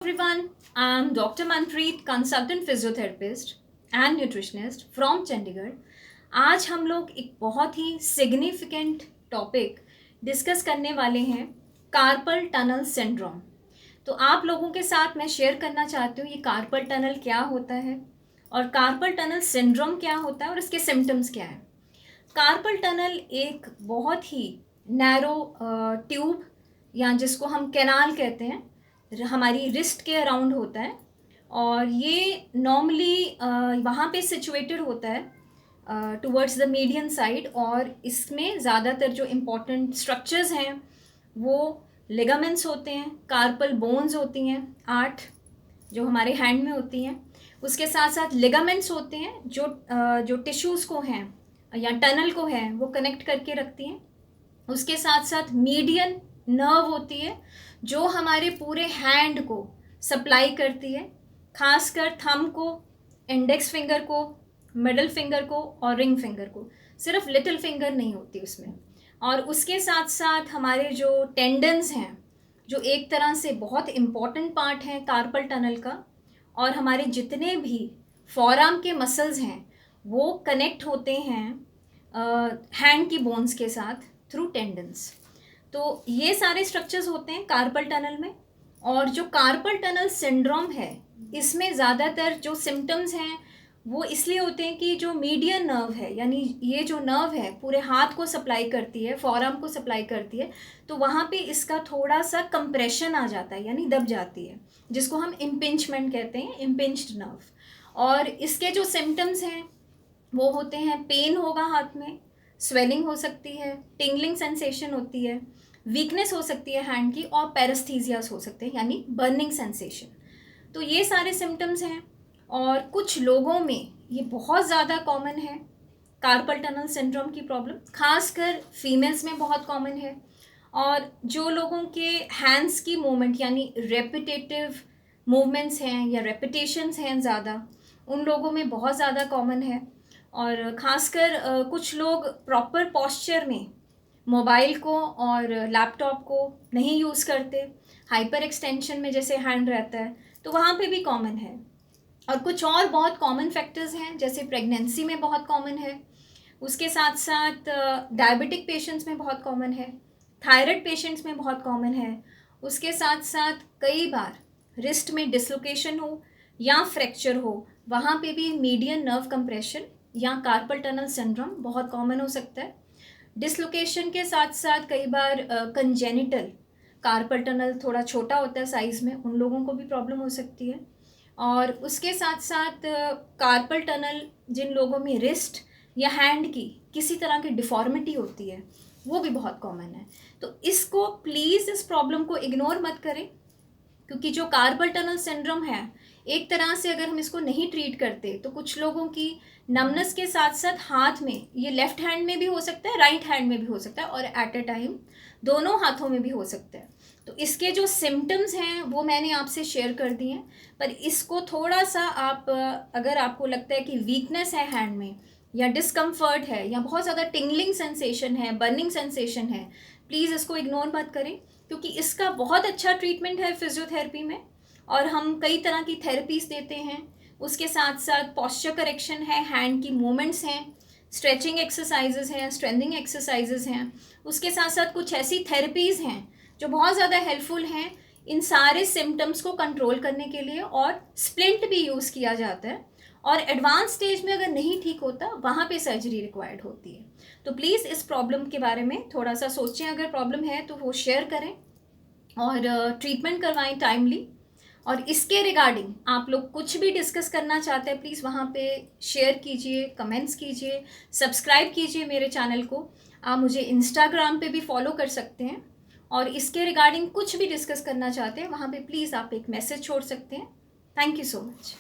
everyone, I'm Dr. Manpreet, consultant physiotherapist and nutritionist from Chandigarh. आज हम लोग एक बहुत ही सिग्निफिकेंट टॉपिक डिस्कस करने वाले हैं, कार्पल टनल सिंड्रोम। तो आप लोगों के साथ मैं शेयर करना चाहती हूँ ये कार्पल टनल क्या होता है और कार्पल टनल सिंड्रोम क्या होता है और इसके सिम्टम्स क्या हैं। कार्पल टनल एक बहुत ही नैरो ट्यूब या जिसको हम कैनाल कहते हैं, हमारी रिस्ट के अराउंड होता है और ये नॉर्मली वहाँ पे सिचुएटेड होता है टुवर्ड्स द मीडियन साइड। और इसमें ज़्यादातर जो इम्पोर्टेंट स्ट्रक्चर्स हैं वो लिगामेंट्स होते हैं, कार्पल बोन्स होती हैं 8 जो हमारे हैंड में होती हैं। उसके साथ साथ लिगामेंट्स होते हैं जो टिश्यूज़ को हैं या टनल को है वो कनेक्ट करके रखती हैं। उसके साथ साथ मीडियन नर्व होती है जो हमारे पूरे हैंड को सप्लाई करती है, खासकर थंब को, इंडेक्स फिंगर को, मिडल फिंगर को और रिंग फिंगर को। सिर्फ लिटिल फिंगर नहीं होती उसमें। और उसके साथ साथ हमारे जो टेंडन्स हैं जो एक तरह से बहुत इम्पॉर्टेंट पार्ट हैं कार्पल टनल का, और हमारे जितने भी फॉरआर्म के मसल्स हैं वो कनेक्ट होते हैं हैंड की बोन्स के साथ थ्रू टेंडन्स। तो ये सारे स्ट्रक्चर्स होते हैं कार्पल टनल में। और जो कार्पल टनल सिंड्रोम है इसमें ज़्यादातर जो सिम्टम्स हैं वो इसलिए होते हैं कि जो मीडियन नर्व है, यानी ये जो नर्व है पूरे हाथ को सप्लाई करती है, फॉरआर्म को सप्लाई करती है, तो वहाँ पे इसका थोड़ा सा कंप्रेशन आ जाता है, यानी दब जाती है, जिसको हम इम्पिंचमेंट कहते हैं, इम्पिंच्ड नर्व। और इसके जो सिम्टम्स हैं वो होते हैं, पेन होगा हाथ में, स्वेलिंग हो सकती है, टिंगलिंग सेंसेशन होती है, वीकनेस हो सकती है हैंड की, और पैरेस्थीसियास हो सकते हैं यानी बर्निंग सेंसेशन। तो ये सारे सिम्टम्स हैं। और कुछ लोगों में ये बहुत ज़्यादा कॉमन है कार्पल टनल सिंड्रोम की प्रॉब्लम, खासकर फीमेल्स में बहुत कॉमन है। और जो लोगों के हैंड्स की मूवमेंट यानी रेपिटेटिव मूवमेंट्स हैं या रेपिटेशंस हैं ज़्यादा, उन लोगों में बहुत ज़्यादा कॉमन है। और ख़ासकर कुछ लोग प्रॉपर पॉस्चर में मोबाइल को और लैपटॉप को नहीं यूज़ करते, हाइपर एक्सटेंशन में जैसे हैंड रहता है, तो वहाँ पे भी कॉमन है। और कुछ और बहुत कॉमन फैक्टर्स हैं जैसे प्रेगनेंसी में बहुत कॉमन है, उसके साथ साथ डायबिटिक पेशेंट्स में बहुत कॉमन है, थायराइड पेशेंट्स में बहुत कॉमन है। उसके साथ साथ कई बार रिस्ट में डिसलोकेशन हो या फ्रैक्चर हो, वहाँ पे भी मीडियन नर्व कंप्रेशन या कार्पल टनल सिंड्रोम बहुत कॉमन हो सकता है। डिसलोकेशन के साथ साथ कई बार कंजेनिटल कार्पल टनल थोड़ा छोटा होता है साइज़ में, उन लोगों को भी प्रॉब्लम हो सकती है। और उसके साथ साथ कार्पल टनल जिन लोगों में रिस्ट या हैंड की किसी तरह की डिफॉर्मिटी होती है वो भी बहुत कॉमन है। तो इसको प्लीज़, इस प्रॉब्लम को इग्नोर मत करें, क्योंकि जो कार्पल टनल सिंड्रोम है एक तरह से अगर हम इसको नहीं ट्रीट करते तो कुछ लोगों की नमनेस के साथ साथ हाथ में, ये लेफ्ट हैंड में भी हो सकता है, राइट हैंड में भी हो सकता है, और एट अ टाइम दोनों हाथों में भी हो सकता है। तो इसके जो सिम्टम्स हैं वो मैंने आपसे शेयर कर दिए हैं, पर इसको थोड़ा सा आप, अगर आपको लगता है कि वीकनेस है हैंड में या डिस्कम्फर्ट है या बहुत ज़्यादा टिंगलिंग सेंसेशन है, बर्निंग सेंसेशन है, प्लीज़ इसको इग्नोर मत करें, क्योंकि इसका बहुत अच्छा ट्रीटमेंट है फिजियोथेरेपी में। और हम कई तरह की थेरेपीज़ देते हैं। उसके साथ साथ पॉस्चर करेक्शन है, हैंड की मूवमेंट्स हैं, स्ट्रेचिंग एक्सरसाइजेज हैं, स्ट्रेंथिंग एक्सरसाइजेज हैं। उसके साथ साथ कुछ ऐसी थेरेपीज़ हैं जो बहुत ज़्यादा हेल्पफुल हैं इन सारे सिम्टम्स को कंट्रोल करने के लिए। और स्प्लिंट भी यूज़ किया जाता है, और एडवांस स्टेज में अगर नहीं ठीक होता वहाँ पे सर्जरी रिक्वायर्ड होती है। तो प्लीज़ इस प्रॉब्लम के बारे में थोड़ा सा सोचें, अगर प्रॉब्लम है तो वो शेयर करें और ट्रीटमेंट करवाएं टाइमली। और इसके रिगार्डिंग आप लोग कुछ भी डिस्कस करना चाहते हैं प्लीज़ वहाँ पे शेयर कीजिए, कमेंट्स कीजिए, सब्सक्राइब कीजिए मेरे चैनल को। आप मुझे इंस्टाग्राम पे भी फॉलो कर सकते हैं, और इसके रिगार्डिंग कुछ भी डिस्कस करना चाहते हैं वहाँ पे प्लीज़ आप एक मैसेज छोड़ सकते हैं। Thank you so much.